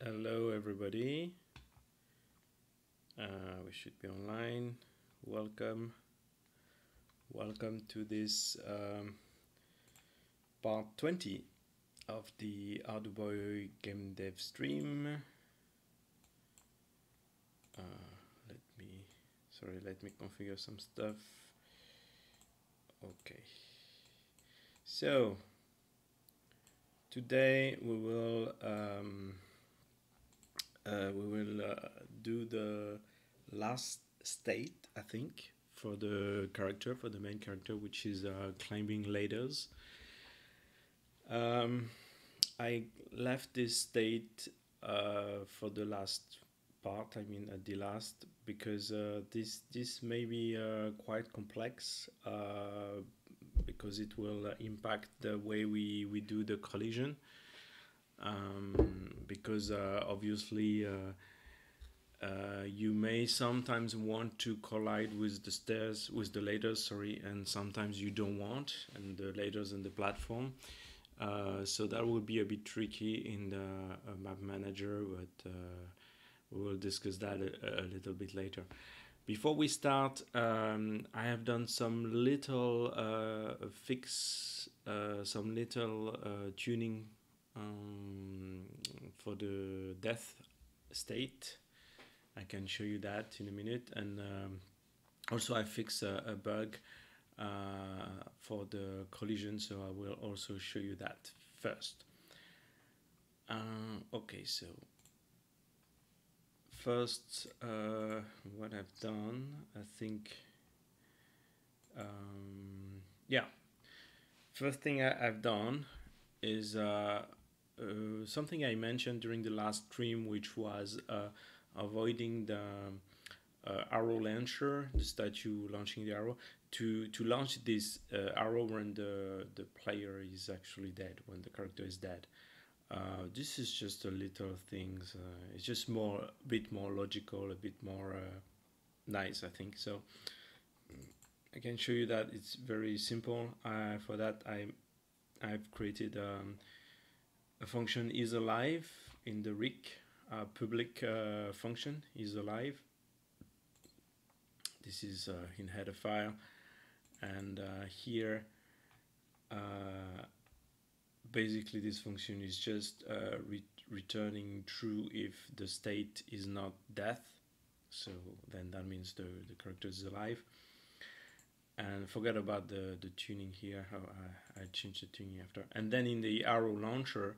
Hello everybody, we should be online. Welcome to this part 20 of the Arduboy game dev stream. Let me configure some stuff. Okay, so today we will do the last state, I think, for the main character, which is climbing ladders. I left this state for the last part, at the last, because this may be quite complex, because it will impact the way we do the collision, because obviously you may sometimes want to collide with the ladders, and sometimes you don't want, and the ladders and the platform. So that will be a bit tricky in the map manager, but we will discuss that a little bit later. Before we start, I have done some little tuning for the death state. I can show you that in a minute, and also I fix a bug for the collision, so I will also show you that first. Okay, so first, what I've done, I think, yeah, first thing I've done is something I mentioned during the last stream, which was avoiding the arrow launcher, the statue launching the arrow, to launch this arrow when the player is actually dead, when the character is dead. This is just a little things. It's just a bit more logical, a bit more nice, I think. So I can show you that it's very simple. For that, I've created a function isAlive in the RIC, public function isAlive. This is in header file, and here basically this function is just returning true if the state is not death, so then that means the character is alive. And forget about the tuning here, how I changed the tuning after. And then in the arrow launcher,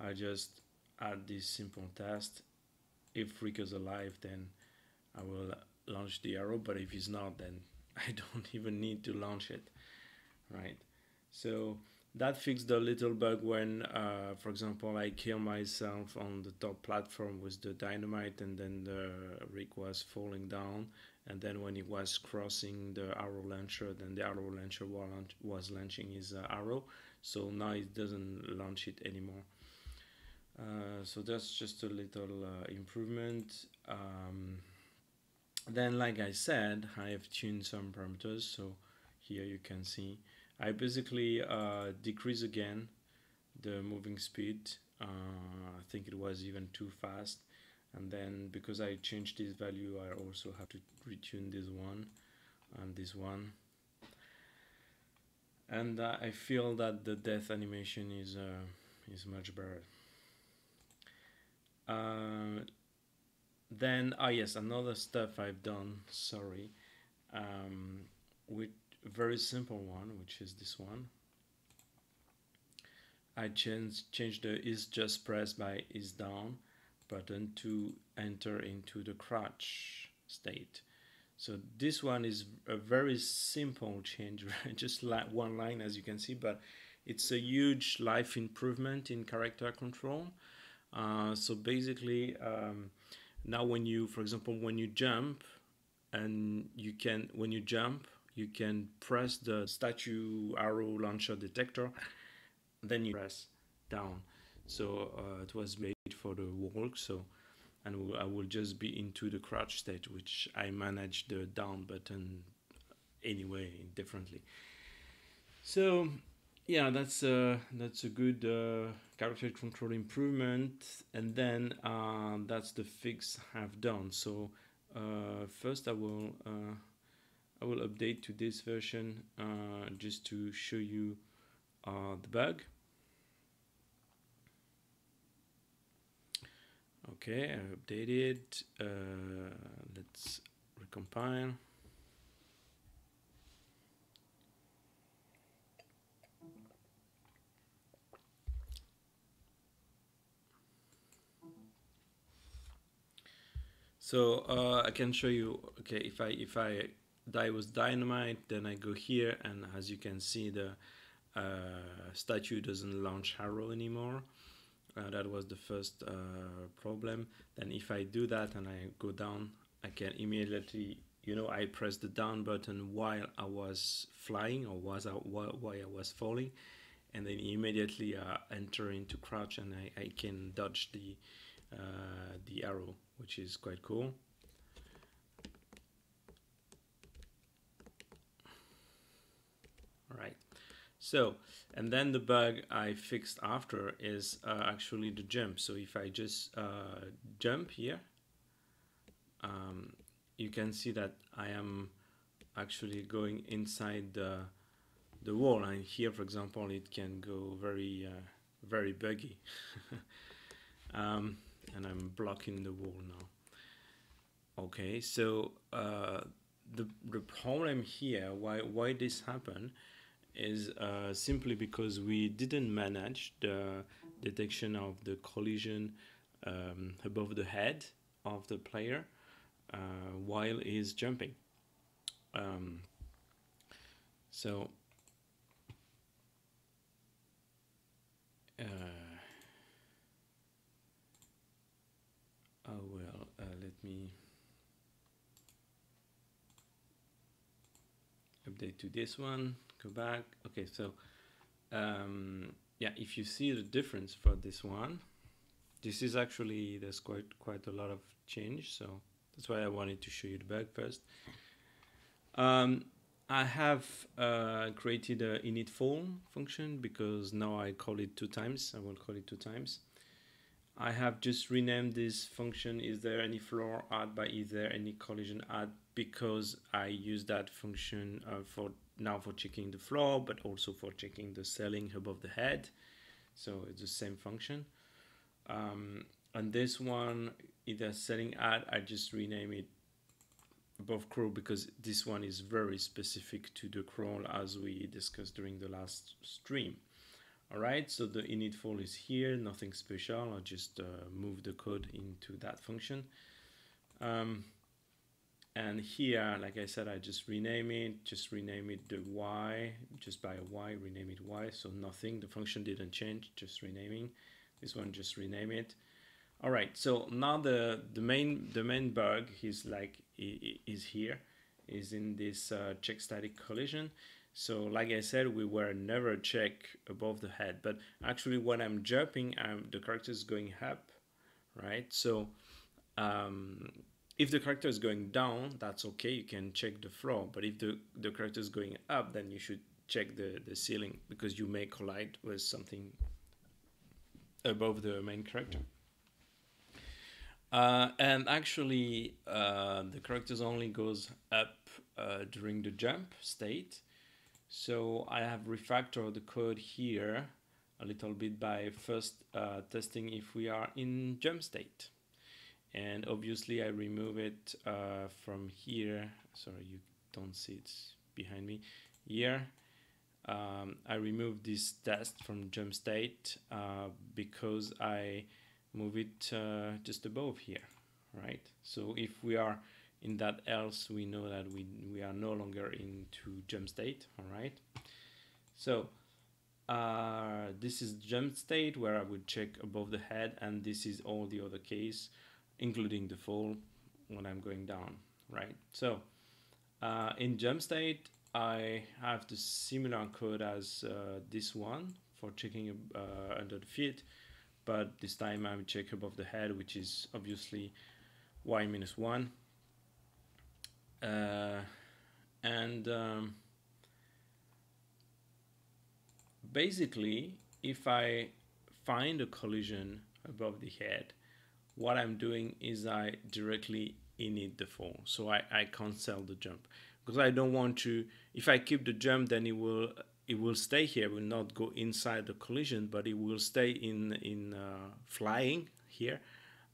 I just add this simple test. If Rick is alive, then I will launch the arrow, but if he's not, then I don't even need to launch it, right? So that fixed the little bug when, for example, I kill myself on the top platform with the dynamite, and then the Rick was falling down, and then when he was crossing the arrow launcher, then the arrow launcher was launching his arrow, so now it doesn't launch it anymore. So that's just a little improvement. Then, like I said, I have tuned some parameters, so here you can see I basically decrease again the moving speed. I think it was even too fast, and then because I changed this value, I also have to retune this one and this one, and I feel that the death animation is much better. Then, yes, another stuff I've done, with a very simple one, which is this one. I changed the is just pressed by is down button to enter into the crouch state. So this one is a very simple change, just like one line, as you can see, but it's a huge life improvement in character control. So basically, now when you, for example, when you jump, and when you jump, you can press the statue arrow launcher detector, then you press down. So it was made for the walk, so, and I will just be into the crouch state, which I manage the down button anyway differently. So yeah, that's a good character control improvement, and then that's the fix I've done. So first I will update to this version just to show you the bug. Okay, I updated. Let's recompile. So I can show you. Okay, if I die was dynamite, then I go here, and as you can see, the statue doesn't launch arrow anymore. That was the first problem. Then if I do that and I go down, I can immediately, I press the down button while I was flying, or while I was falling, and then immediately enter into crouch, and I can dodge the arrow, which is quite cool. All right. So, and then the bug I fixed after is actually the jump. So if I just jump here, you can see that I am actually going inside the wall. And here, for example, it can go very buggy. And I'm blocking the wall now. Okay, so the problem here, why this happened, is simply because we didn't manage the detection of the collision above the head of the player while he's jumping. So let me update to this one, go back. Okay, so yeah, if you see the difference for this one, this is actually, there's quite a lot of change, so that's why I wanted to show you the bug first. I have created a init form function because now I call it 2 times. I will call it 2 times. I have just renamed this function, is there any floor add by is there any collision add, because I use that function for checking the floor, but also for checking the ceiling above the head. So it's the same function. And this one, either ceiling add, I just rename it above crawl because this one is very specific to the crawl as we discussed during the last stream. All right, so the init file is here, nothing special. I'll just move the code into that function. And here, like I said, I just rename it the y, just by a y, rename it y, so nothing, the function didn't change, just renaming. This one, just rename it. All right, so now the main bug is is in this check static collision. So like I said, we were never check above the head, but actually when I'm jumping, the character is going up, right? So if the character is going down, that's okay, you can check the floor, but if the character is going up, then you should check the ceiling because you may collide with something above the main character. And actually, the characters only goes up during the jump state. So I have refactored the code here a little bit by first testing if we are in jump state. And obviously I remove it from here. Sorry, you don't see it behind me. Here, I remove this test from jump state because I move it just above here, right? So if we are in that else, we know that we are no longer into jump state, all right? So this is jump state where I would check above the head, and this is all the other case, including the fall when I'm going down, right? So in jump state, I have the similar code as this one for checking under the feet, but this time I check above the head, which is obviously y-1. basically, if I find a collision above the head, what I'm doing is I directly init the fall. So I cancel the jump because I don't want to. If I keep the jump, then it will stay here. It will not go inside the collision, but it will stay in flying here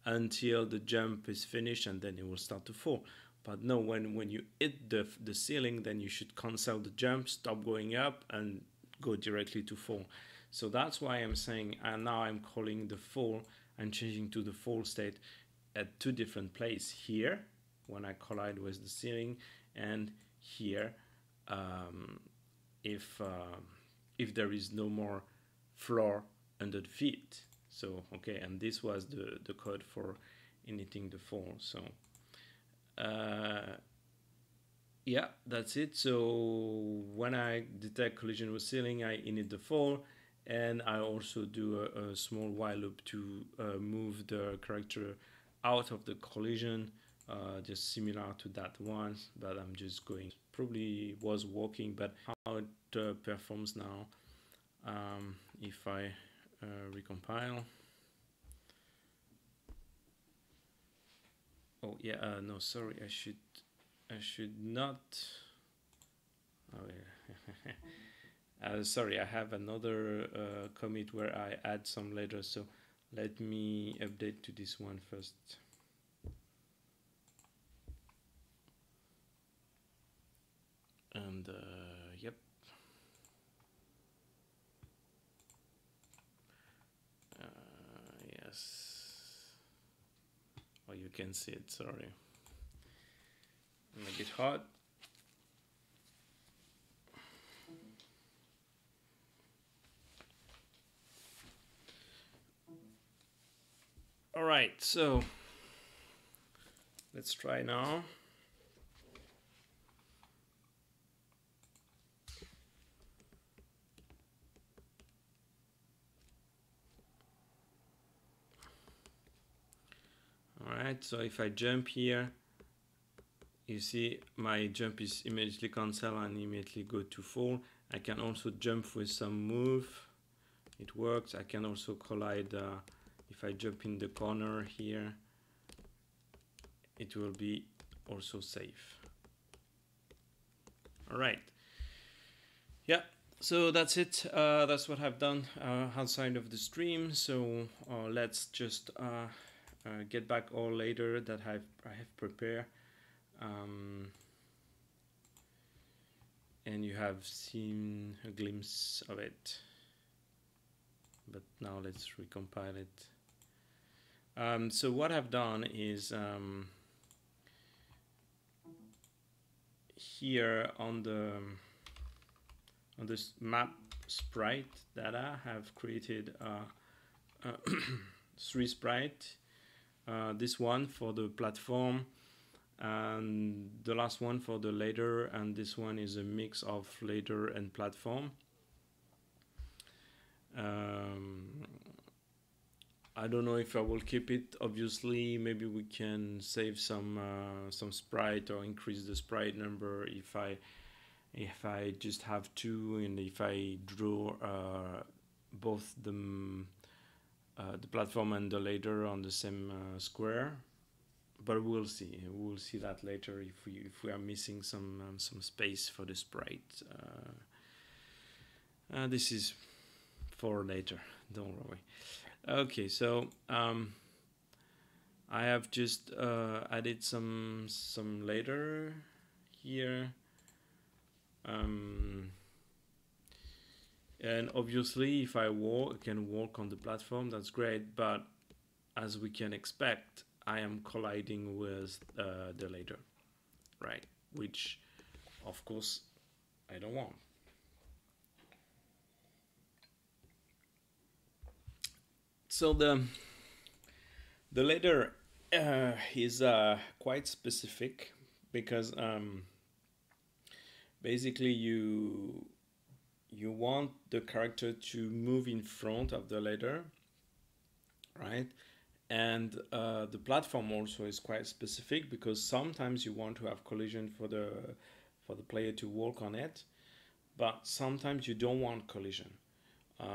until the jump is finished, and then it will start to fall. But no, when you hit the ceiling, then you should cancel the jump, stop going up, and go directly to fall. So that's why I'm saying, and now I'm calling the fall and changing to the fall state at two different places. Here, when I collide with the ceiling, and here, if there is no more floor under the feet. So okay, and this was the code for initting the fall. So yeah, that's it. So when I detect collision with ceiling, I init the fall, and I also do a small while loop to move the character out of the collision, just similar to that one, but I'm just going. Probably was working, but how it performs now, if I recompile. Oh yeah, no, sorry, I should not. Oh yeah. Sorry, I have another commit where I add some letters, so let me update to this one first. And yep. Yes. Oh, you can see it, sorry. Make it hot. All right, so let's try now. All right, so if I jump here, you see my jump is immediately cancelled and immediately go to fall. I can also jump with some move. It works. I can also collide. If I jump in the corner here, it will be also safe. All right. Yeah, so that's it. That's what I've done outside of the stream. So let's just get back all later that I have prepared. And you have seen a glimpse of it. But now let's recompile it. So what I've done is here on this map sprite data, I have created 3 sprites. This one for the platform, and the last one for the ladder, and this one is a mix of ladder and platform. I don't know if I will keep it. Obviously, maybe we can save some sprite or increase the sprite number if I just have 2, and if I draw both the platform and the ladder on the same square. But we'll see. We'll see that later if we are missing some space for the sprite. This is for later. Don't worry. Okay, so I have just added some ladder here, and obviously if I can walk on the platform, that's great. But as we can expect, I am colliding with the ladder, right? Which, of course, I don't want. So the ladder is quite specific because basically you want the character to move in front of the ladder, right? And the platform also is quite specific because sometimes you want to have collision for the player to walk on it, but sometimes you don't want collision.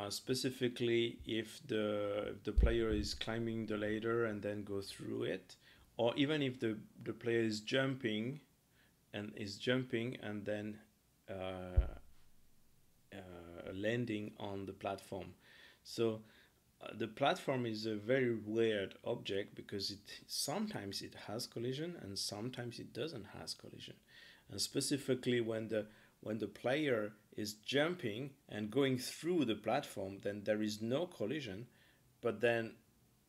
specifically if the player is climbing the ladder and then go through it, or even if the player is jumping and then uh, landing on the platform. So the platform is a very weird object because it sometimes it has collision and sometimes it doesn't has collision. And specifically when the player is jumping and going through the platform, then there is no collision. But then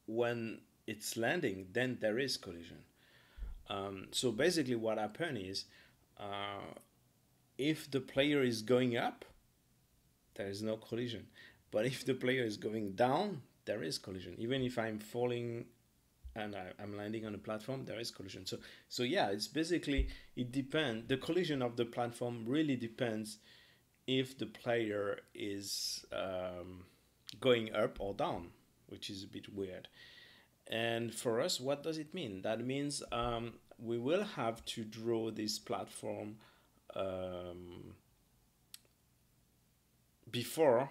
when it's landing, then there is collision. So basically, what happens is if the player is going up, there is no collision. But if the player is going down, there is collision. Even if I'm falling and I'm landing on a platform, there is collision. So yeah, it's basically, it depends. The collision of the platform really depends if the player is going up or down, which is a bit weird. And for us, what does it mean? That means we will have to draw this platform um, before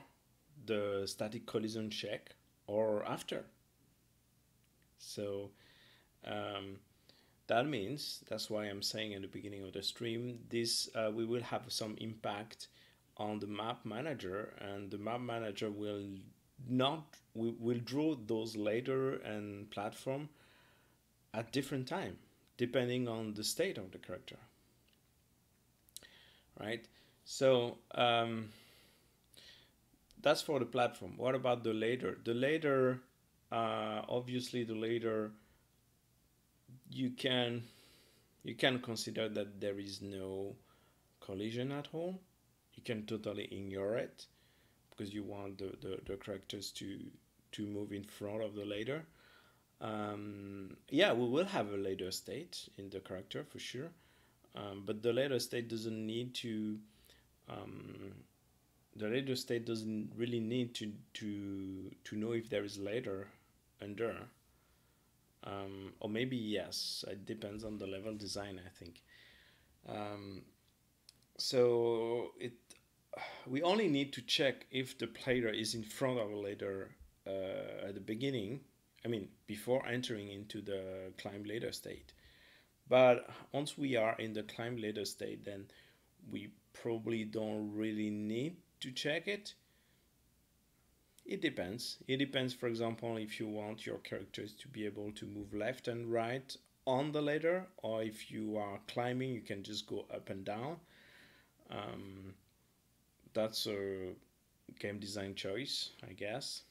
the static collision check or after. So um, that means, that's why I'm saying at the beginning of the stream, this we will have some impact on the map manager, and the map manager will not, we will draw those ladder and platform at different time depending on the state of the character, right? So that's for the platform. What about the ladder? The ladder, obviously the ladder, you can consider that there is no collision at all. You can totally ignore it because you want the characters to move in front of the ladder. Yeah, we will have a ladder state in the character for sure, but the ladder state doesn't need to. The ladder state doesn't really need to know if there is ladder under. Or maybe yes, it depends on the level design, I think. So we only need to check if the player is in front of a ladder at the beginning. I mean, before entering into the climb ladder state. But once we are in the climb ladder state, then we probably don't really need to check it. It depends. It depends, for example, if you want your characters to be able to move left and right on the ladder, or if you are climbing, you can just go up and down. That's a game design choice, I guess.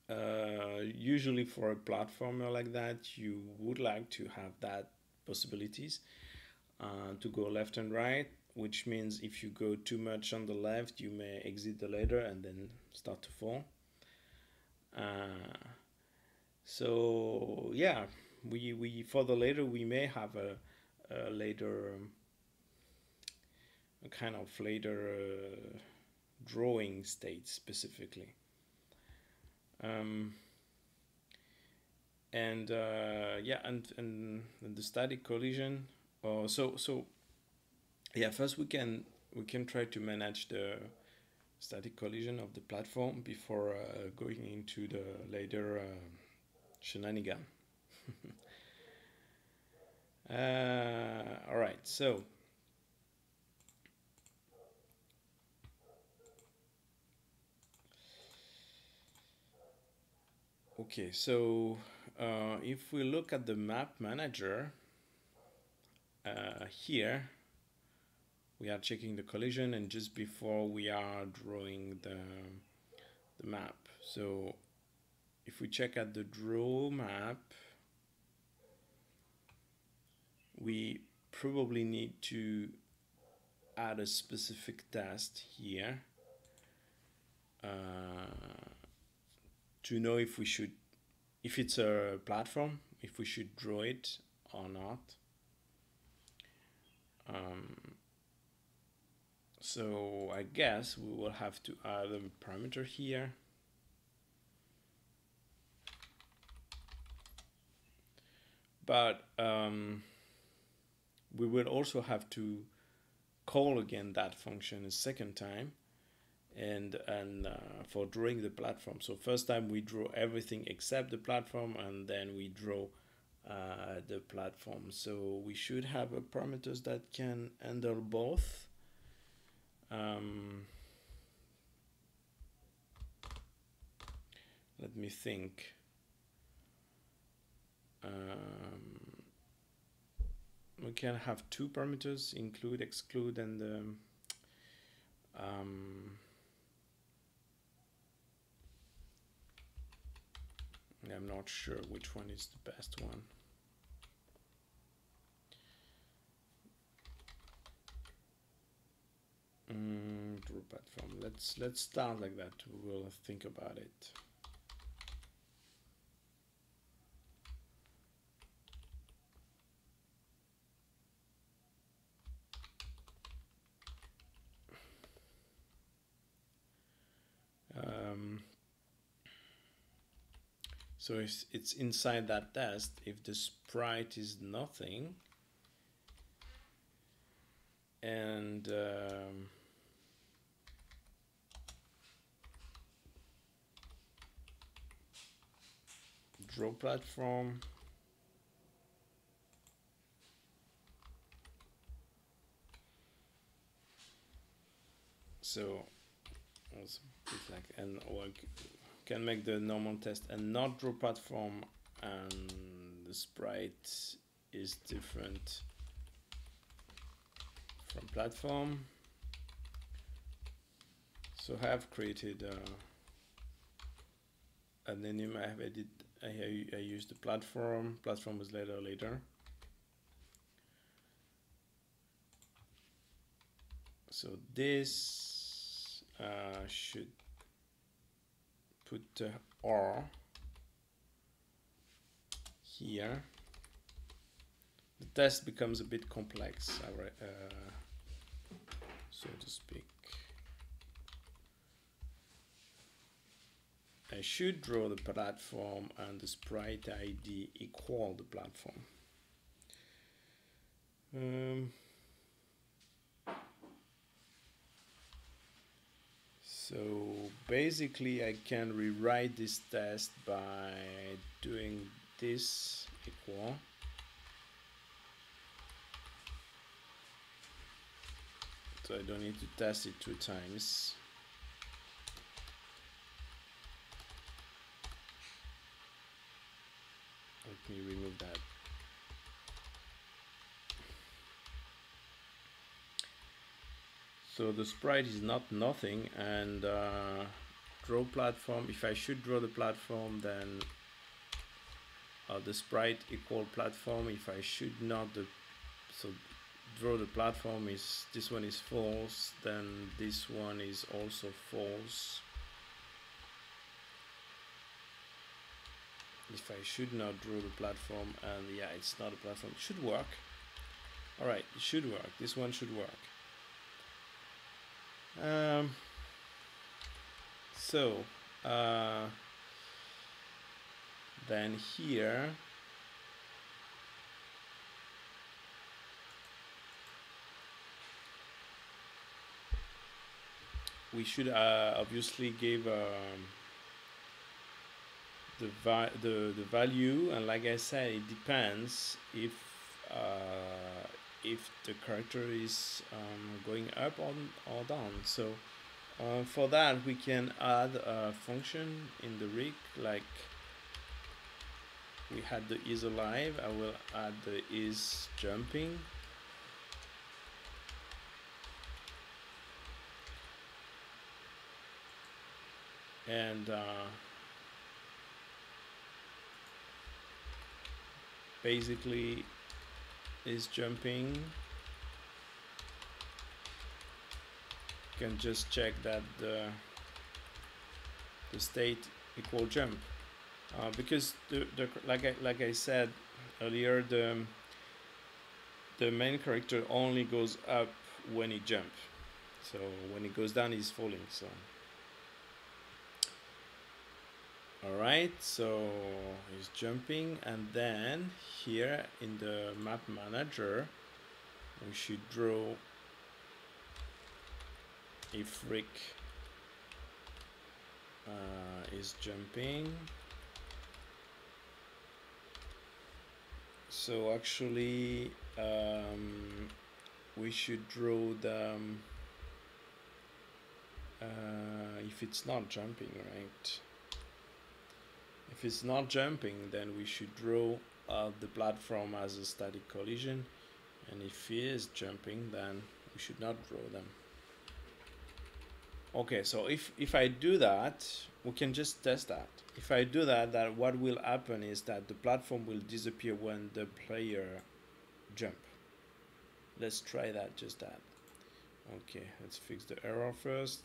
Usually for a platformer like that, you would like to have that possibilities to go left and right, which means if you go too much on the left, you may exit the ladder and then start to fall. So yeah, we for the ladder we may have a ladder, a kind of ladder drawing state specifically. And yeah, and the static collision. So yeah, first we can try to manage the static collision of the platform before going into the later shenanigan. All right, so okay, so if we look at the map manager here, we are checking the collision, and just before we are drawing the map. So if we check at the draw map, we probably need to add a specific test here to know if we should, if it's a platform, if we should draw it or not. So I guess we will have to add a parameter here. But we will also have to call again that function a second time and for drawing the platform. So first time we draw everything except the platform, and then we draw the platform. So we should have a parameters that can handle both. Let me think. We can have two parameters, include, exclude, and I'm not sure which one is the best one. Draw platform. Let's start like that. We'll think about it. So it's inside that test. If the sprite is nothing, and draw platform, so it's like, and can make the normal test and not draw platform, and the sprite is different from platform. So I have created an enum. I have edited. I used the platform. Platform was later. So this should put R here. The test becomes a bit complex, so to speak. I should draw the platform and the sprite ID equal the platform. So basically I can rewrite this test by doing this equal. So I don't need to test it 2 times. Let me remove that. So the sprite is not nothing, and draw platform. If I should draw the platform, then the sprite equal platform. If I should not, so draw the platform is, this one is false, then this one is also false. If I should not draw the platform, and yeah, it's not a platform, it should work. All right, it should work. This one should work. Then here we should obviously give the value, and like I said, it depends if the character is going up or down. So for that we can add a function in the rig, like we had the is alive. I will add the is jumping. And basically is jumping. You can just check that the state equal jump, because like I said earlier, the main character only goes up when he jumps. So when it goes down, he's falling. So alright, so he's jumping, and then here in the map manager we should draw a freak is jumping. So actually we should draw the if it's not jumping, right? If it's not jumping, then we should draw the platform as a static collision, and if it is jumping, then we should not draw them. Okay, so if I do that, we can just test that. If I do that, what will happen is that the platform will disappear when the player jump. Let's try that, just that. Okay, let's fix the error first.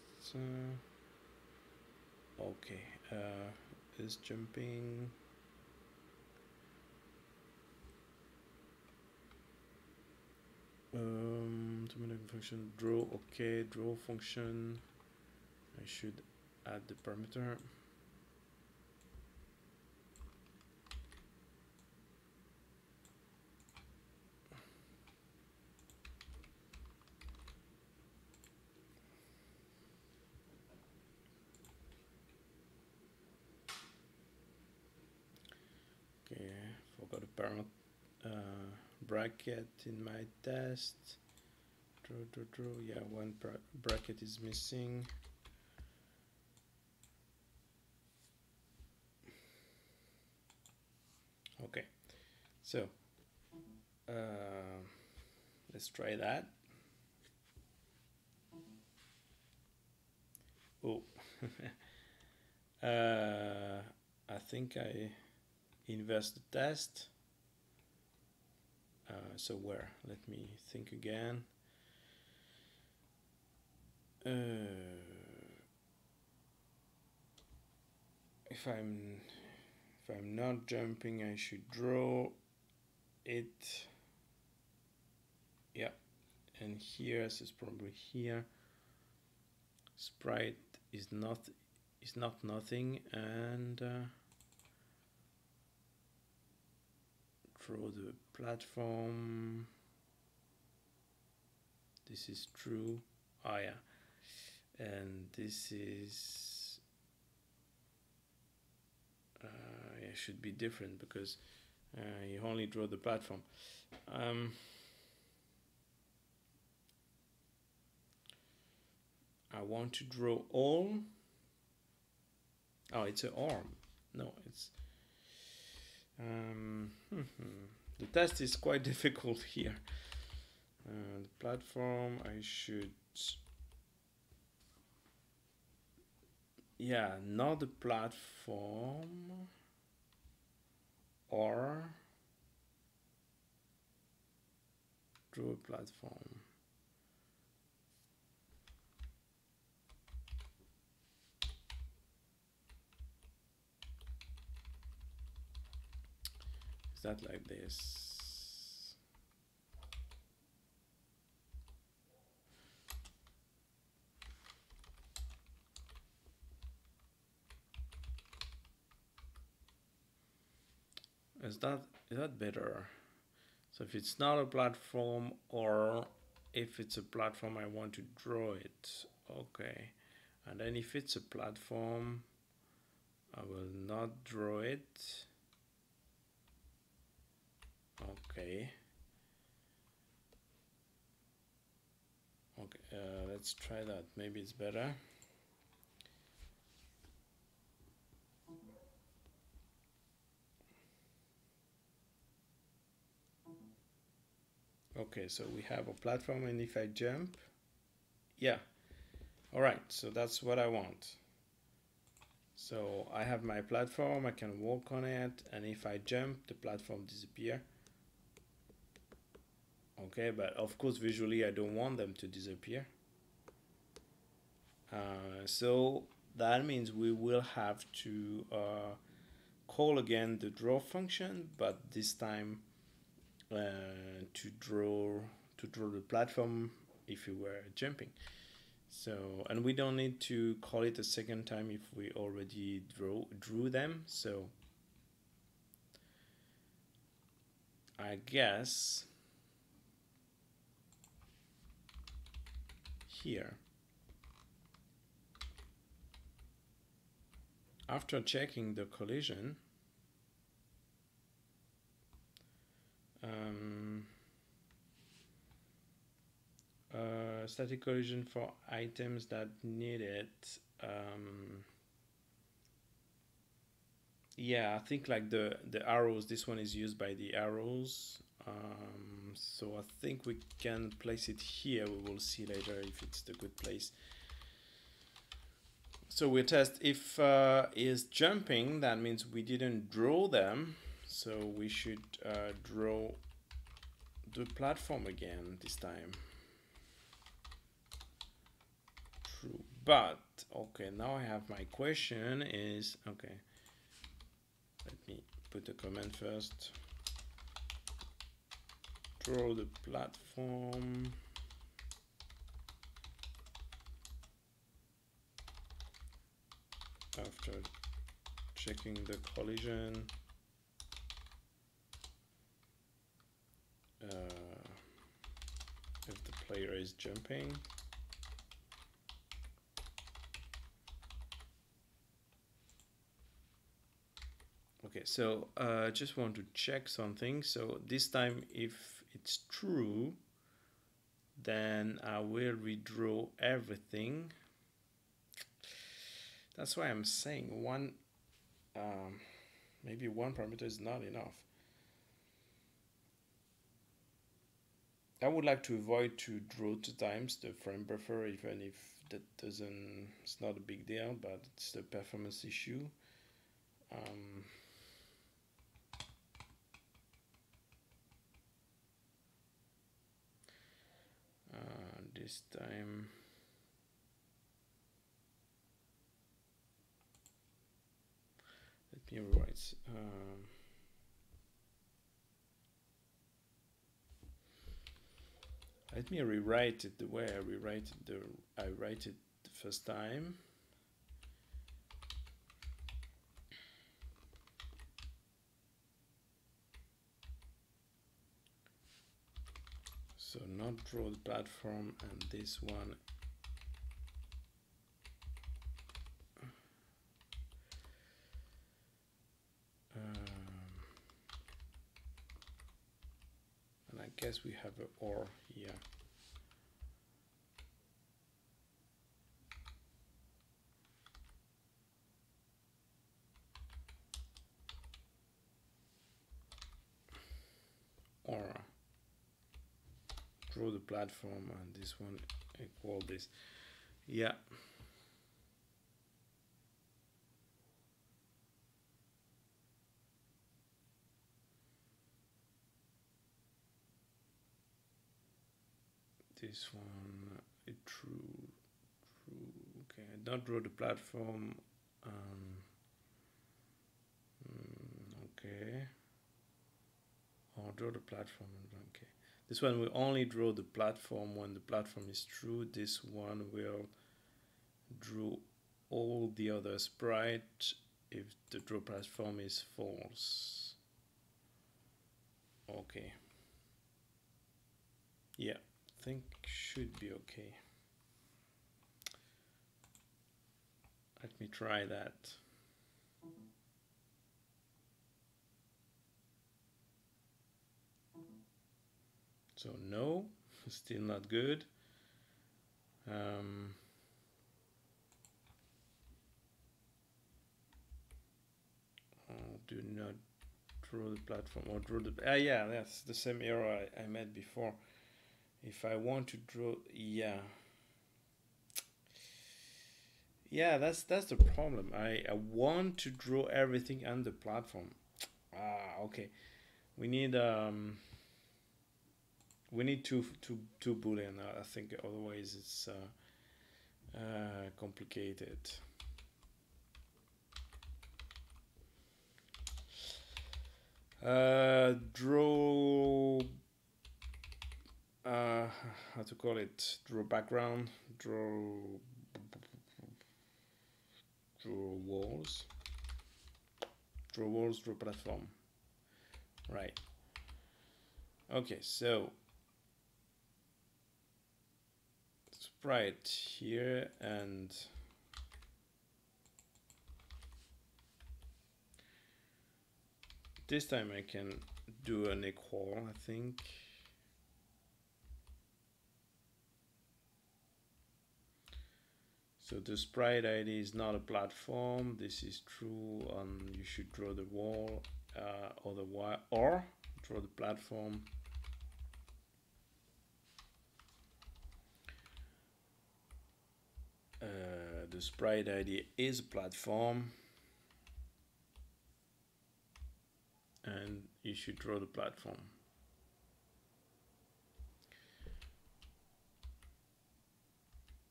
Okay, is jumping. Terminating function draw. Okay, draw function. I should add the parameter. Okay, forgot a parent bracket in my test. Draw. Yeah, one bracket is missing. Okay, so let's try that. Oh, I think I invest the test. So where? Let me think again. If I'm not jumping, I should draw it. Yeah, and here, so it's probably here. Sprite is not nothing, and draw the platform. This is true. Oh yeah, and this is yeah, should be different because you only draw the platform. I want to draw all. Oh, it's an arm. No, it's the test is quite difficult here. The platform, I should, yeah, not the platform, or draw a platform. Is that like this? Is that better? So if it's not a platform, or if it's a platform, I want to draw it. Okay, and then if it's a platform, I will not draw it. Okay. Okay, let's try that. Maybe it's better. Okay, so we have a platform, and if I jump, yeah. All right, so that's what I want. So I have my platform, I can walk on it, and if I jump, the platform disappear. Okay, but of course visually I don't want them to disappear. So that means we will have to call again the draw function, but this time to draw the platform if you were jumping. So, and we don't need to call it a second time if we already drew them. So I guess here after checking the collision, static collision for items that need it. Yeah, I think like the arrows, this one is used by the arrows. So I think we can place it here. We will see later if it's the good place. So we test if is jumping, that means we didn't draw them. So we should draw the platform again this time. True, but okay, now I have my question is, okay, let me put a comment first. Draw the platform. After checking the collision. If the player is jumping. Okay, so I just want to check something. So this time, if it's true, then I will redraw everything. That's why I'm saying maybe one parameter is not enough. I would like to avoid to draw 2 times the frame buffer, even if that doesn't, it's not a big deal, but it's a performance issue. This time let me write let me rewrite it the way I write it the first time. So not draw the platform, and this one and I guess we have a or here. Or draw the platform, and this one equal this. Yeah. This one true. Okay, don't draw the platform. Okay. Or draw the platform. Okay. This one will only draw the platform when the platform is true. This one will draw all the other sprites if the draw platform is false. Okay. Yeah, I think should be okay. Let me try that. So no, still not good. Do not draw the platform or draw the yeah, that's the same error I made before. If I want to draw, yeah, that's the problem. I want to draw everything on the platform. Okay, we need two boolean. I think otherwise it's complicated. Draw how to call it, draw background, draw walls, draw platform. Right. Okay, so sprite here, and this time I can do an equal, I think. So the sprite ID is not a platform. This is true on you should draw the wall, otherwise, or draw the platform. The sprite ID is a platform, and you should draw the platform.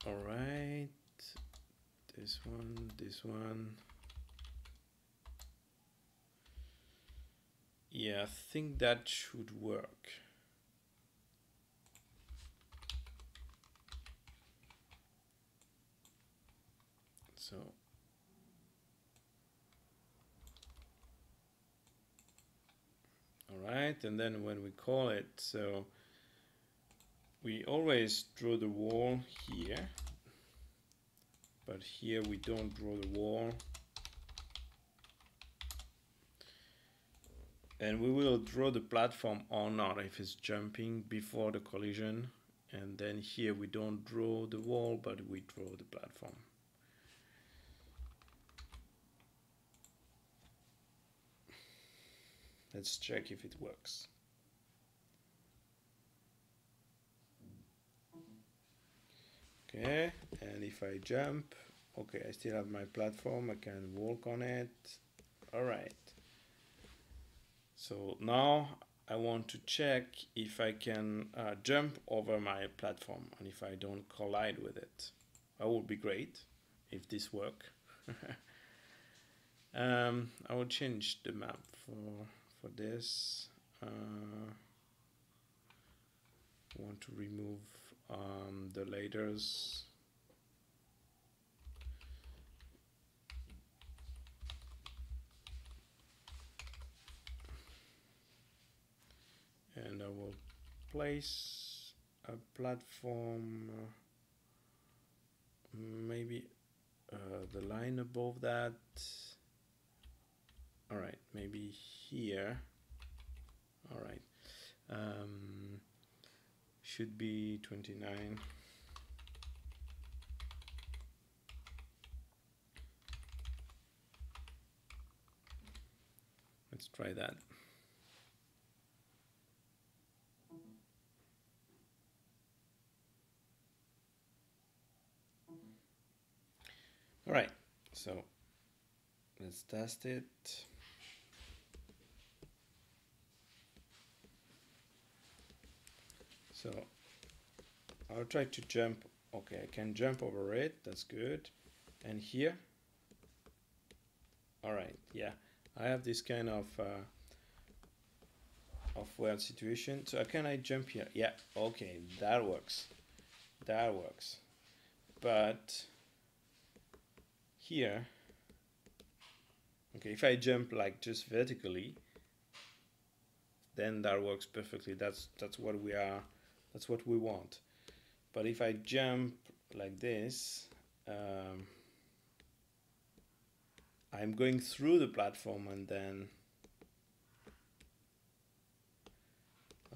All right, this one, this one. Yeah, I think that should work. So all right, and then when we call it, so we always draw the wall here, but here we don't draw the wall. And we will draw the platform or not if it's jumping before the collision. And then here we don't draw the wall, but we draw the platform. Let's check if it works. Okay, and if I jump, okay, I still have my platform, I can walk on it. All right. So now I want to check if I can jump over my platform and if I don't collide with it. That would be great if this works. I will change the map for this. I want to remove the laders. And I will place a platform, maybe the line above that. All right, maybe here. All right, should be 29. Let's try that. All right, so let's test it. So I'll try to jump. Okay, I can jump over it. That's good. And here. All right, yeah, I have this kind of weird situation. So can I jump here? Yeah, okay, that works. That works. But here, okay, if I jump like just vertically, then that works perfectly. That's what we are. That's what we want. But if I jump like this, I'm going through the platform, and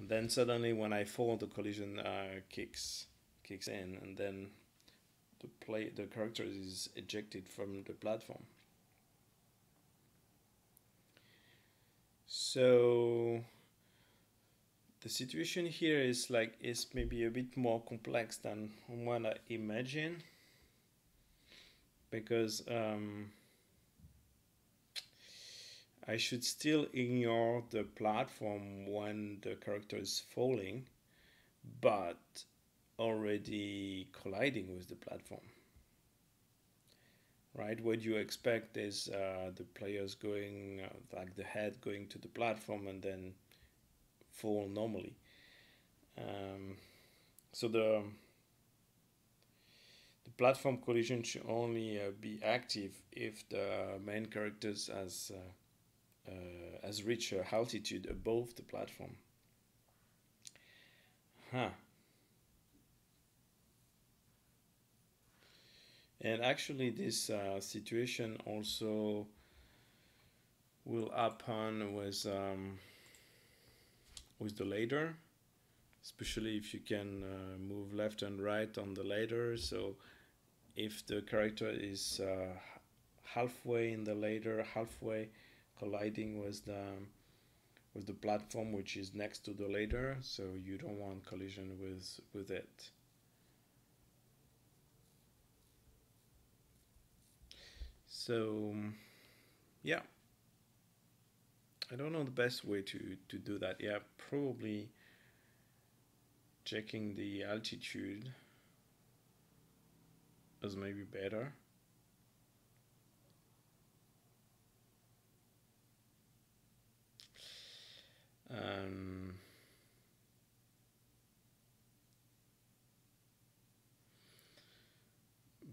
then suddenly when I fall, the collision kicks in, and then the character is ejected from the platform. So the situation here is maybe a bit more complex than what I imagine, because I should still ignore the platform when the character is falling, but already colliding with the platform. Right? What you expect is the players going, like the head going to the platform and then fall normally. So the platform collision should only be active if the main characters has reached a altitude above the platform. And actually this situation also will happen with the ladder, especially if you can move left and right on the ladder. So if the character is halfway in the ladder, halfway colliding with the platform which is next to the ladder, so you don't want collision with it. So yeah, I don't know the best way to do that. Yeah, probably checking the altitude is maybe better. Um,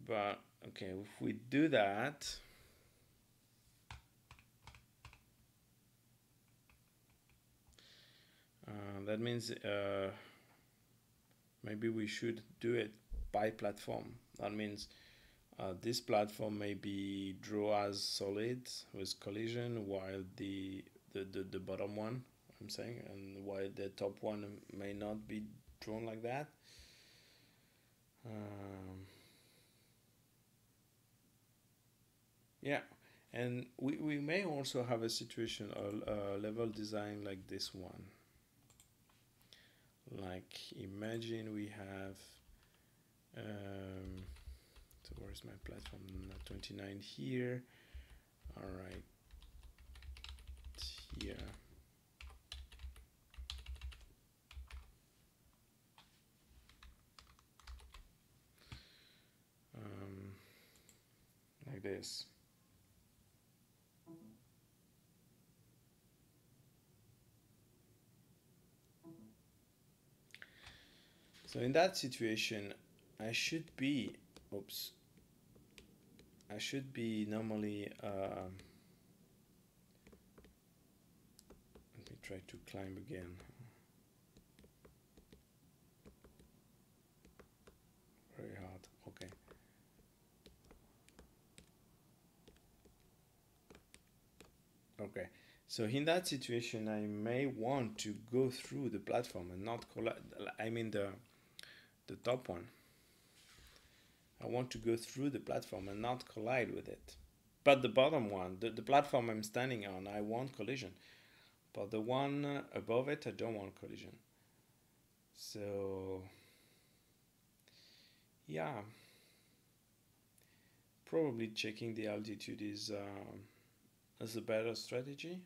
but okay, if we do that, that means maybe we should do it by platform. That means this platform maybe draw as solid with collision, while the bottom one, I'm saying, and while the top one may not be drawn like that. Yeah, and we may also have a situation, a level design like this one. Like imagine we have, so where's my platform? 29 here. All right, here. Like this. So in that situation, I should be, oops, I should be normally, let me try to climb again. Very hard, okay. Okay, so in that situation, I may want to go through the platform and not collide, I mean the top one. I want to go through the platform and not collide with it. But the bottom one, the platform I'm standing on, I want collision. But the one above it, I don't want collision. So, yeah, probably checking the altitude is a better strategy.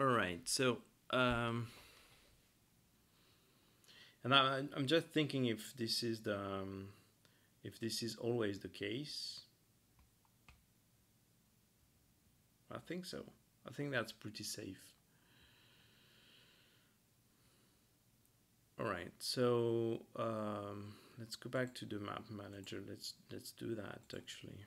All right, so and I'm just thinking if this is always the case. I think so. I think that's pretty safe. All right, so let's go back to the map manager. Let's do that actually.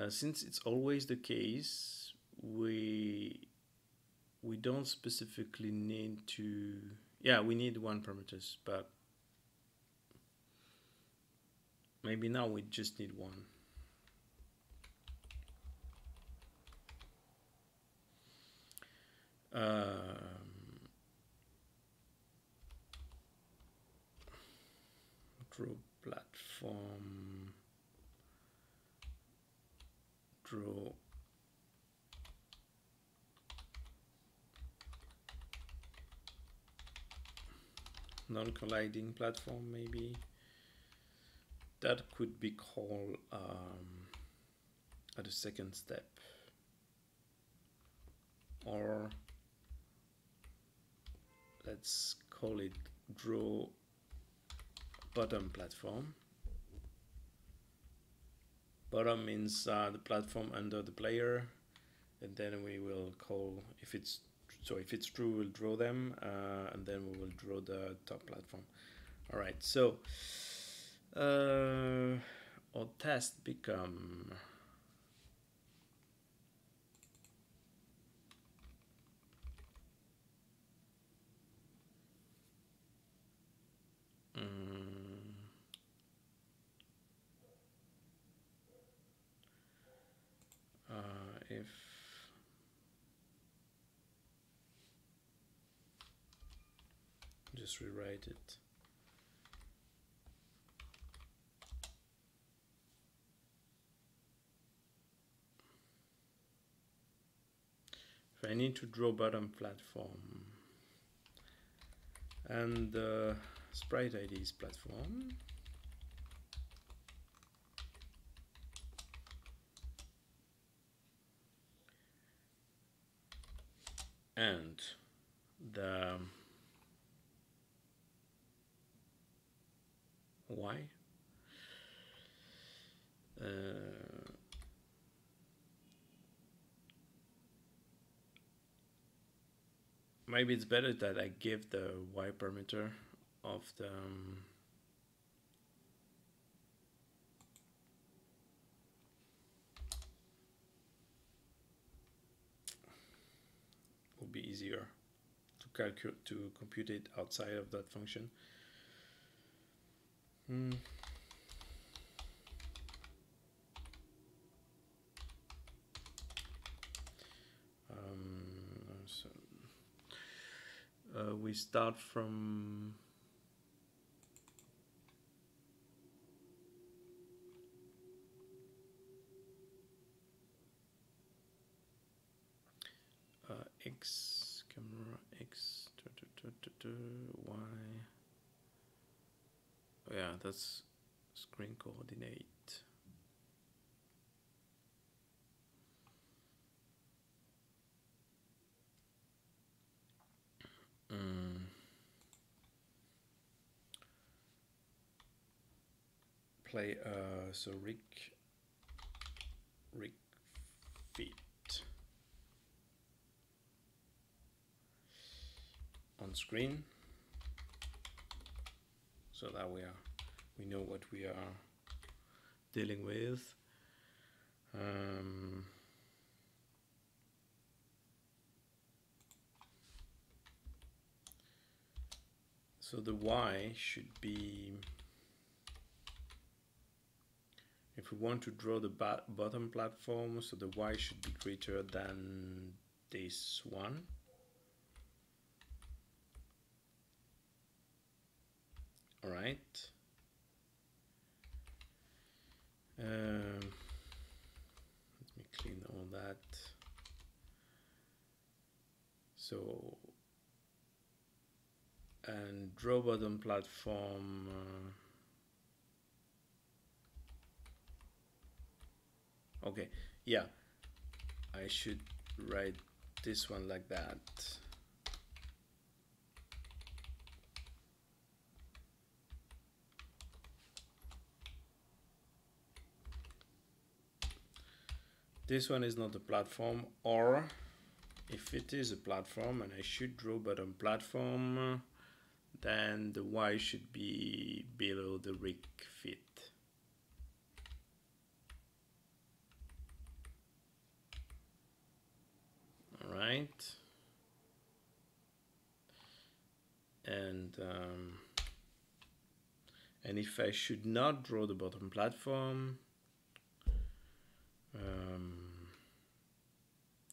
Since it's always the case, we don't specifically need to. Yeah, we need one parameters, but maybe now we just need one. Draw platform, draw non-colliding platform, maybe that could be called at the second step, or let's call it draw bottom platform. Bottom means the platform under the player, and then we will call, if it's true, we'll draw them, and then we will draw the top platform. All right, so our test become if just rewrite it. If I need to draw bottom platform and sprite ID is platform, and the Y maybe it's better that I give the Y parameter of the will be easier to calculate, to compute it outside of that function. We start from X camera X Y. Oh yeah, that's screen coordinate. Play so Rick fit on screen, so that we know what we are dealing with. So the Y should be, if we want to draw the bottom platform, so the Y should be greater than this one. All right. Let me clean all that. So, and draw bottom platform. Okay, yeah, I should write this one like that. This one is not a platform, or if it is a platform and I should draw bottom platform, then the Y should be below the rig fit. All right. And if I should not draw the bottom platform,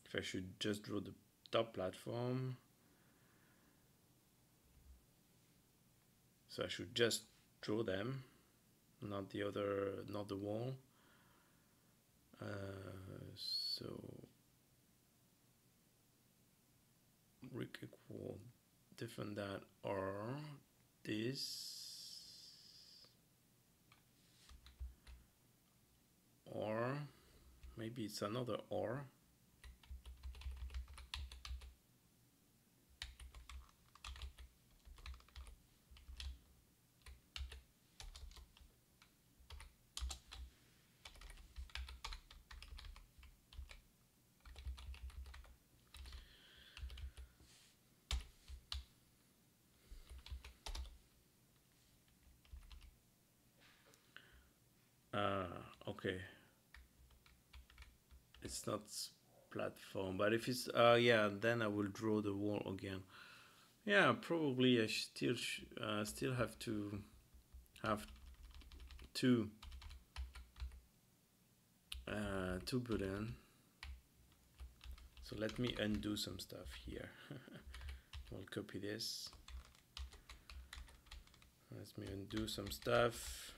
if I should just draw the top platform, so I should just draw them, not the other, not the wall. So rig equal different than or this, or maybe it's another or. Okay, it's not platform, but if it's yeah, then I will draw the wall again. Yeah, probably I still have to have two boolean. So let me undo some stuff here. I'll copy this. Let me undo some stuff.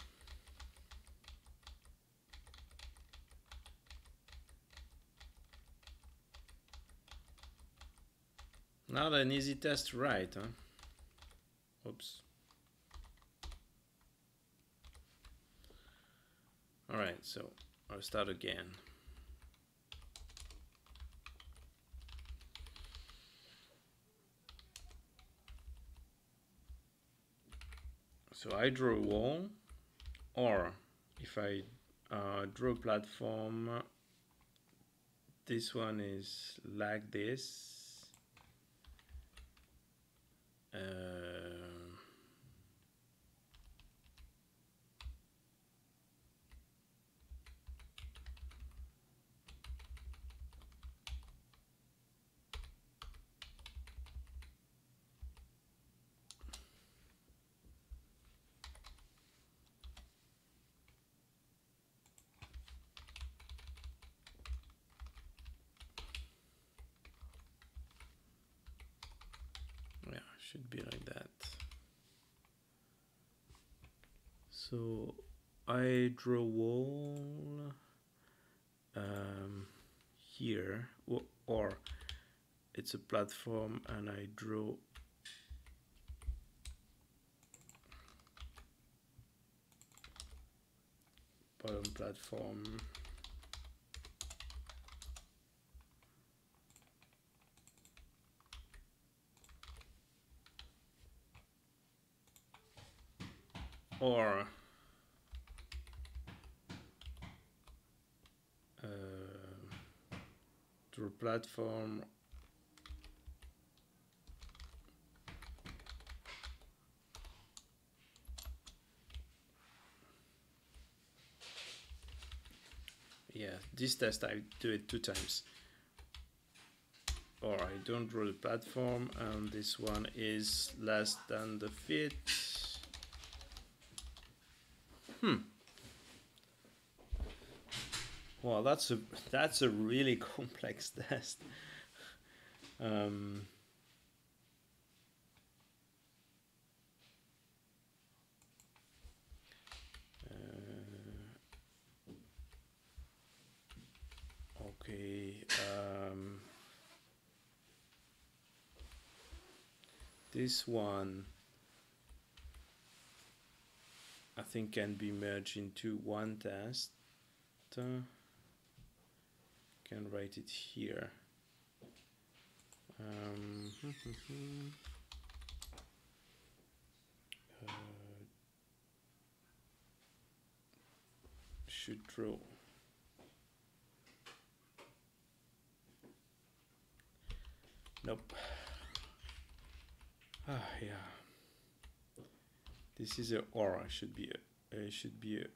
Not an easy test to write, huh? Oops. All right, so I'll start again. So I draw a wall, or if I draw a platform, this one is like this. Yeah, should be like that. So I draw a wall here, or it's a platform, and I draw bottom platform. Or draw platform yeah, this test I do it 2 times. Or I don't draw the platform, and this one is less than the fit. Well, that's a really complex test. Okay. This one I think can be merged into one test. Can write it here. Should draw. Nope. Yeah. This is a or. Should be a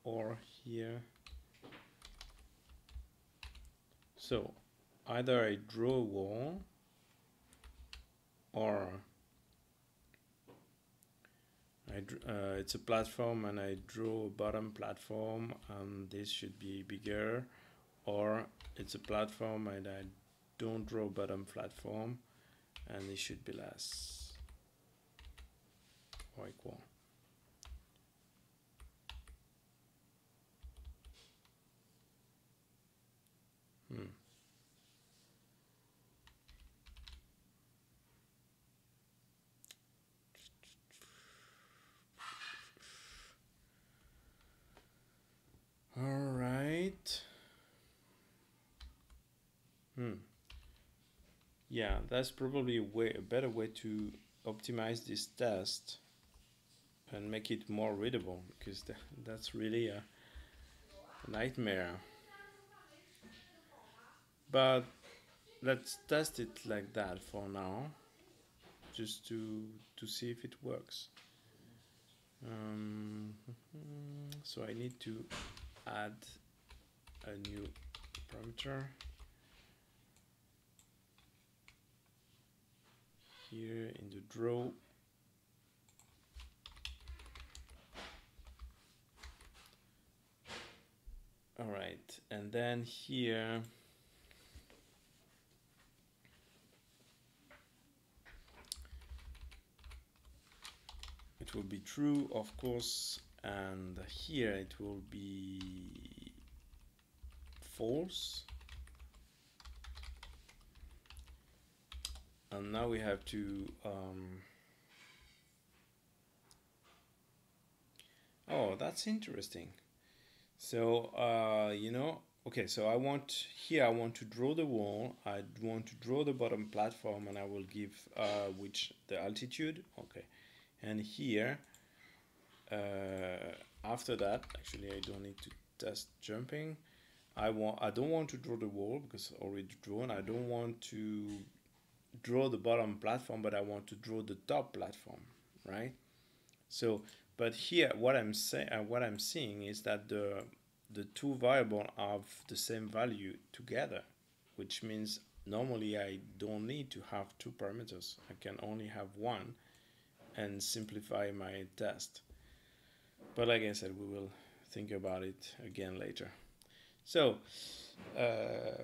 or here. So either I draw a wall, or it's a platform and I draw a bottom platform, and this should be bigger, or it's a platform and I don't draw a bottom platform and it should be less or equal. All right. Yeah, that's probably a better way to optimize this test and make it more readable, because that's really a nightmare. But let's test it like that for now, just to see if it works. So I need to add a new parameter here in the draw. All right, and then here it will be true, of course, and here it will be false. And now we have to oh, that's interesting. So you know, okay, so I want to draw the wall, I want to draw the bottom platform, and I will give which the altitude. Okay, and here after that, actually I don't need to test jumping. I don't want to draw the wall because it's already drawn. I don't want to draw the bottom platform, but I want to draw the top platform, right? So, but here what I'm seeing is that the two variables have the same value together, which means normally I don't need to have two parameters. I can only have one and simplify my test. But like I said, we will think about it again later. So,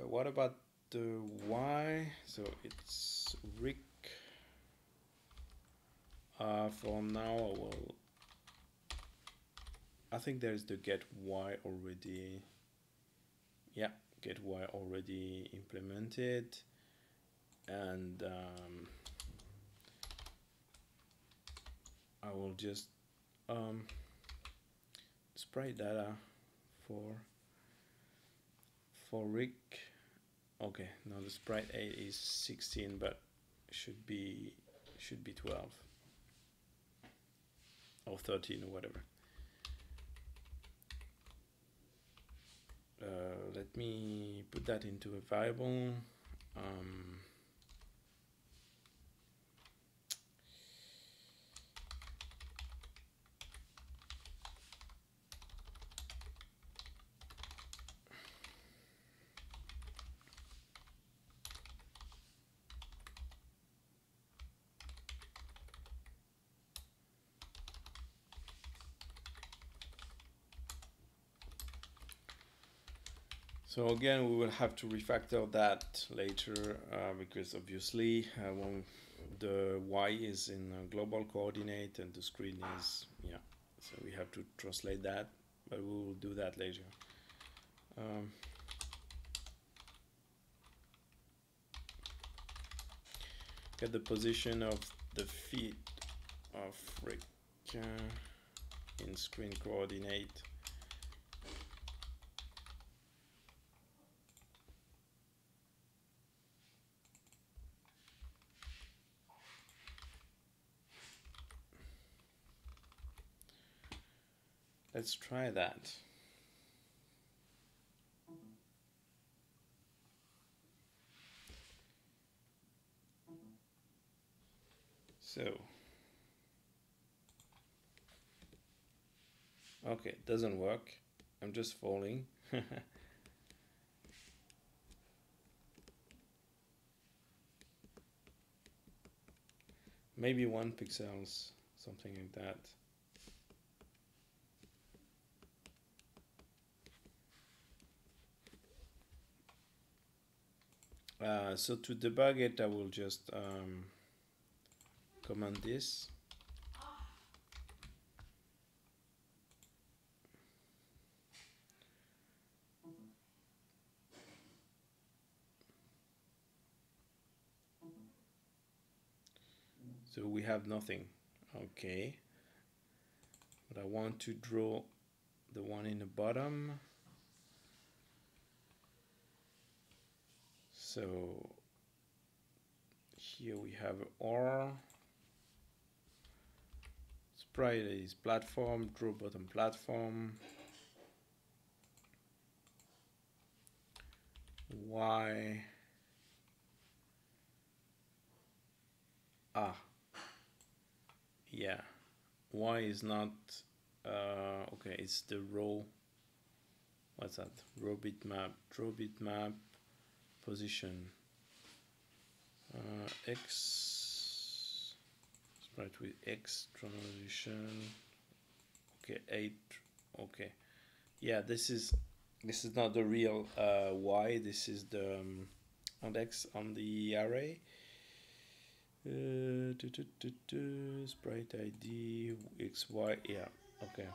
what about the Y? So it's Rick. For now, I think there's the get Y already. Yeah, get Y already implemented, and I will just sprite data for Rick. Okay, now the sprite 8 is 16, but should be 12 or 13 or whatever. Let me put that into a variable. So again, we will have to refactor that later because obviously when the Y is in a global coordinate and the screen is, yeah, so we have to translate that, but we will do that later. Get the position of the feet of Rick in screen coordinate. Let's try that. So, okay, it doesn't work. I'm just falling. Maybe 1 pixels, something like that. So to debug it, I will just command this. So we have nothing. Okay. But I want to draw the one in the bottom. So here we have R. Sprite is platform, draw bottom platform. Y. Yeah. Y is not okay, it's the row. What's that? Row bitmap, draw bitmap, position. X, sprite with X transition. Okay, 8. Okay, yeah, this is not the real Y. This is the index on the array. Sprite ID XY. Yeah. Okay.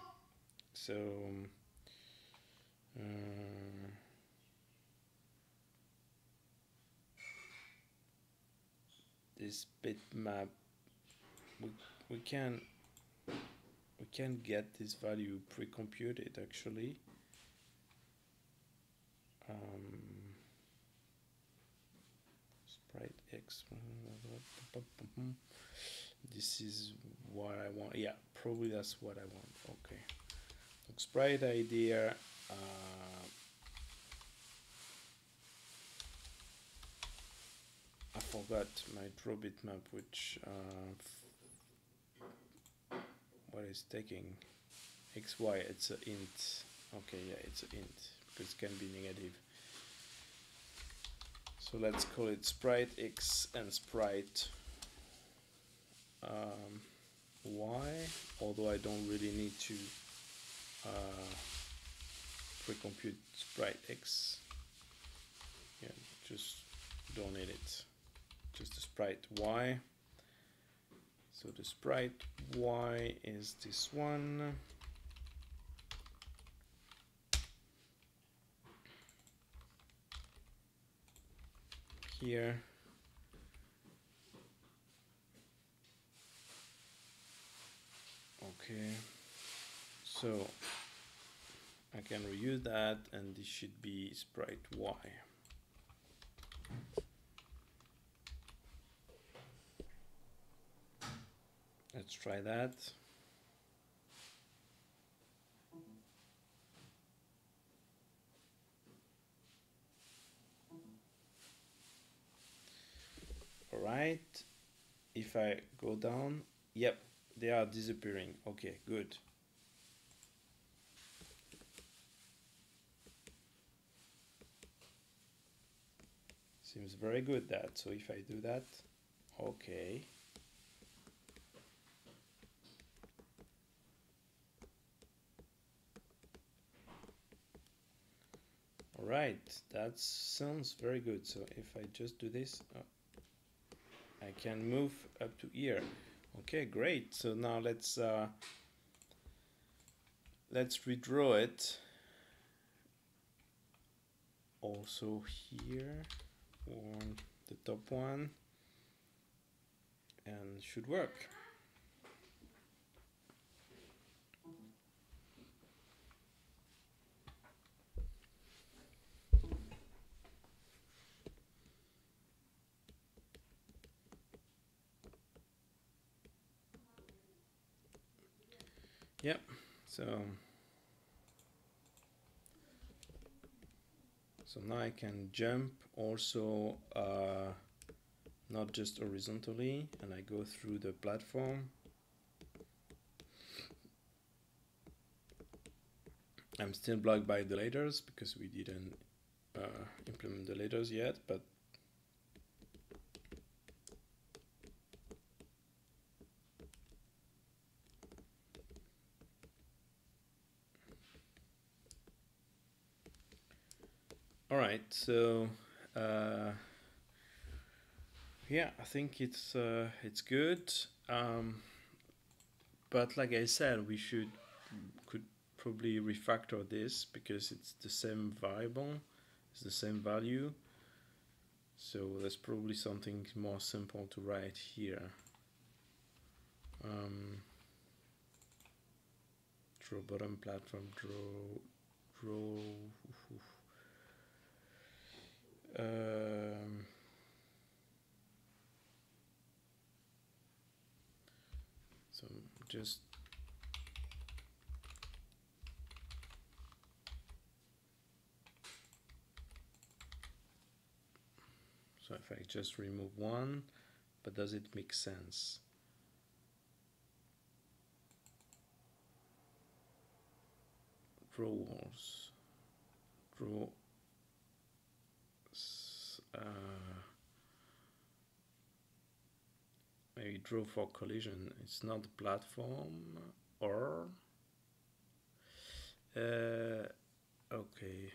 So this bitmap, we we can we can get this value pre-computed actually. Sprite X. This is what I want. Yeah, probably that's what I want. Okay. So sprite idea. I forgot my draw bitmap, which what is taking XY. It's an int. Okay, yeah, it's an int because it can be negative. So let's call it sprite X and sprite Y, although I don't really need to pre-compute sprite X. Yeah, just don't need it. Just the sprite Y. So the sprite Y is this one. Here. Okay. So I can reuse that, and this should be sprite Y. Let's try that. All right. If I go down, yep, they are disappearing. Okay, good. Seems very good that. So if I do that, okay. All right, that sounds very good. So if I just do this, I can move up to here. Okay, great. So now let's redraw it. Also here on the top one, and should work. Yep. So now I can jump also not just horizontally, and I go through the platform. I'm still blocked by the ladders because we didn't implement the ladders yet, but all right. So yeah, I think it's good. But like I said, we could probably refactor this because it's the same variable, it's the same value. So there's probably something more simple to write here. Draw bottom platform, draw. So just so if I just remove one, but does it make sense? Draw walls, draw. Maybe draw for collision. It's not the platform, or okay.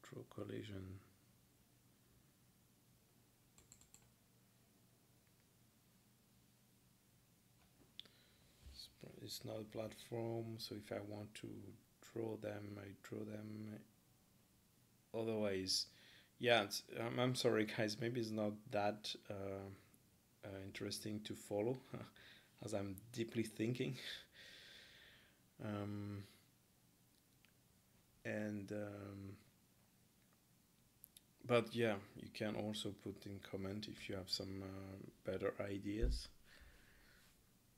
Draw collision. it's not a platform, so if I want to draw them, I draw them. Otherwise, yeah, I'm sorry guys, maybe it's not that interesting to follow as I'm deeply thinking. um, and But yeah, you can also put in comment if you have some better ideas.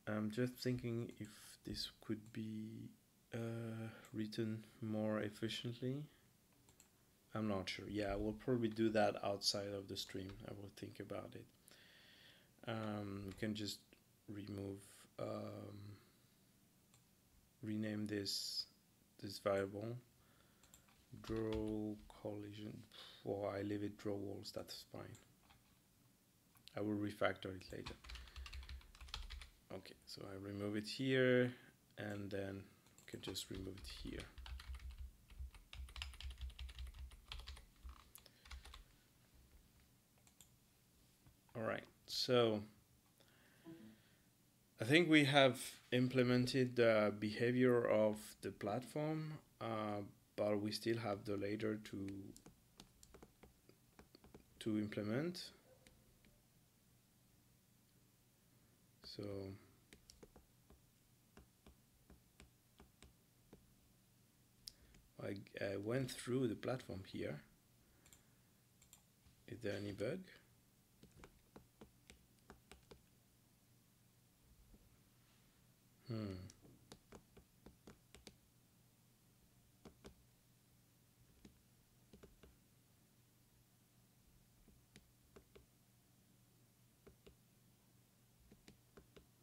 I'm just thinking if this could be written more efficiently. I'm not sure. Yeah, I will probably do that outside of the stream. I will think about it. We can just remove, rename this variable. Draw collision. Or I leave it draw walls. That's fine. I will refactor it later. Okay, so I remove it here, and then I can just remove it here. All right, so I think we have implemented the behavior of the platform, but we still have the ladder to implement. So I went through the platform here. Is there any bug?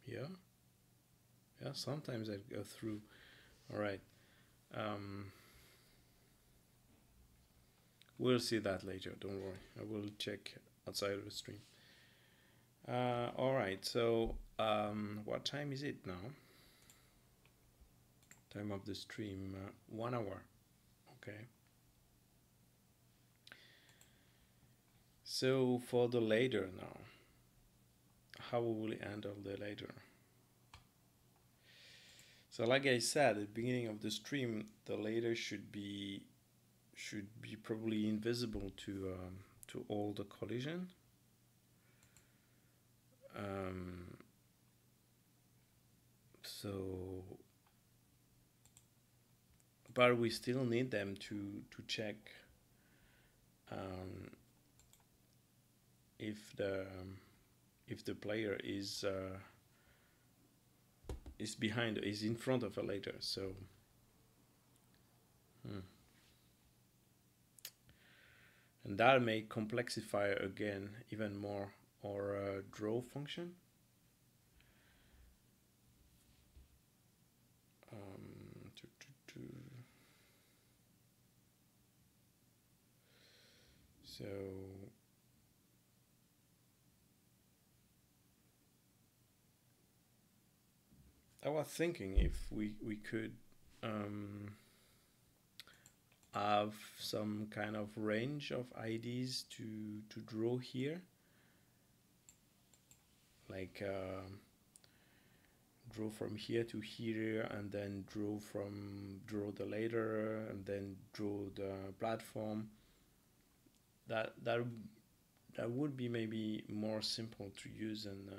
Yeah. Yeah, sometimes I go through. All right. We'll see that later. Don't worry. I will check outside of the stream. All right. So, what time is it now? Time of the stream, 1 hour. Okay. So for the ladder now, how will we handle the ladder? So like I said at the beginning of the stream, the ladder should be probably invisible to all the collision. So, but we still need them to check if the player is behind, is in front of a ladder. So and that may complexify again even more our draw function. So I was thinking if we could have some kind of range of IDs to draw here, like draw from here to here, and then draw the ladder, and then draw the platform. That would be maybe more simple to use than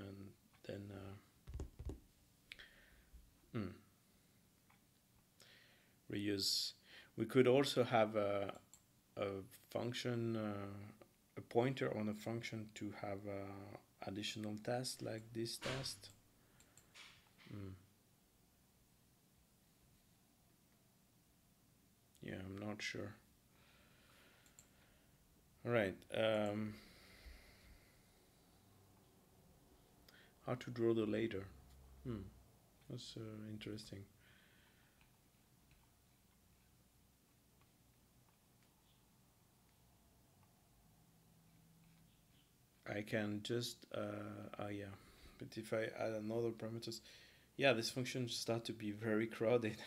reuse. We could also have a function, a pointer on a function to have additional tests like this test. Yeah, I'm not sure. All right. How to draw the ladder? That's interesting. I can just yeah, but if I add another parameters, yeah, this function start to be very crowded.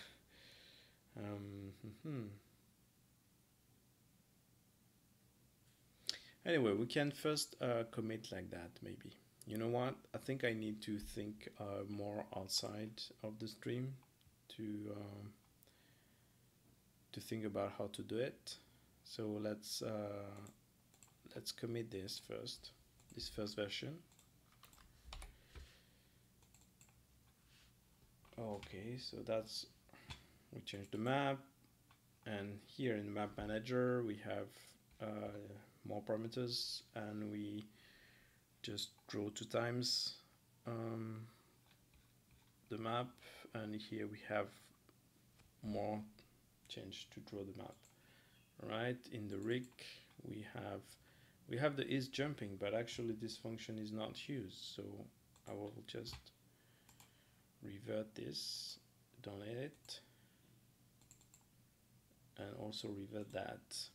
Anyway, we can first commit like that maybe. You know what? I think I need to think more outside of the stream to think about how to do it. So let's commit this first, this first version. Okay, so that's, we change the map, and here in the map manager we have more parameters, and we just draw 2 times the map, and here we have more change to draw the map. Right, in the rig we have the is jumping, but actually this function is not used, so I will just revert this, donate it, and also revert that.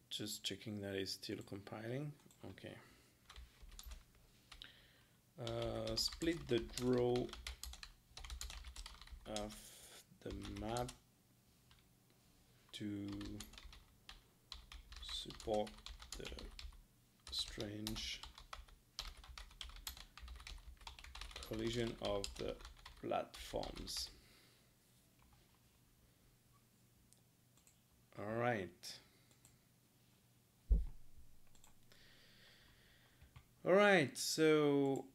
Just checking that it's still compiling. Okay. Split the draw of the map to support the strange collision of the platforms. All right. All right, so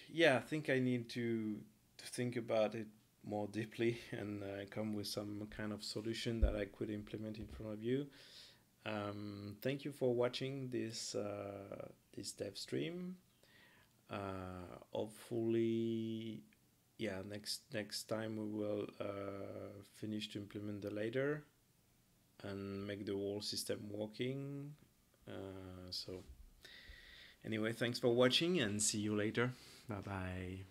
yeah, I think I need to think about it more deeply and come with some kind of solution that I could implement in front of you. Thank you for watching this this dev stream. Hopefully, yeah, next time we will finish to implement the ladder and make the whole system working. So anyway, thanks for watching and see you later. Bye bye.